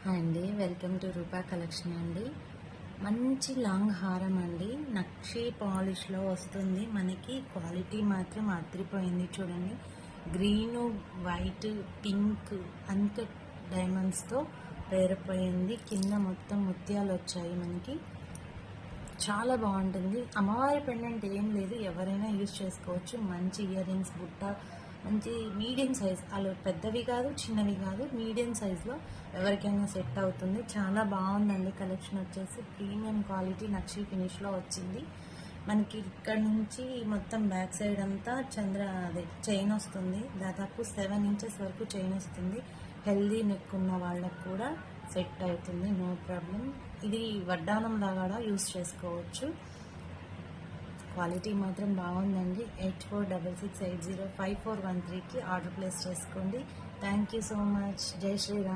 Hi అండి, welcome to Roopa collection అండి. మంచి లాంగ్ హారం అండి, నక్షి పాలిష్లో వస్తుంది. మనకి క్వాలిటీ మాత్రం అదిరిపోయింది. చూడండి, గ్రీను, వైట్, పింక్ అంత డైమండ్స్తో పేరిపోయింది. కింద మొత్తం ముత్యాలు వచ్చాయి. మనకి చాలా బాగుంటుంది. అమ్మవారి పెండెంట్ ఏం లేదు, ఎవరైనా యూజ్ చేసుకోవచ్చు. మంచి ఇయర్ రింగ్స్, బుట్ట, మంచి మీడియం సైజ్, అలా పెద్దవి కాదు చిన్నవి కాదు, మీడియం సైజులో ఎవరికైనా సెట్ అవుతుంది. చాలా బాగుందండి. కలెక్షన్ వచ్చేసి ప్రీమియం క్వాలిటీ నక్షి ఫినిష్లో వచ్చింది. మనకి ఇక్కడ నుంచి మొత్తం బ్యాక్ సైడ్ అంతా అదే చైన్ వస్తుంది. దాదాపు 7 ఇంచెస్ వరకు చైన్ వస్తుంది. హెల్దీ నెక్ ఉన్న వాళ్ళకు కూడా సెట్ అవుతుంది, నో ప్రాబ్లం. ఇది వడ్డానం లాగా యూస్ చేసుకోవచ్చు. క్వాలిటీ మాత్రం బాగుందండి. 8466805413కి ఆర్డర్ ప్లేస్ చేసుకోండి. Thank you so much. జై శ్రీరామ్.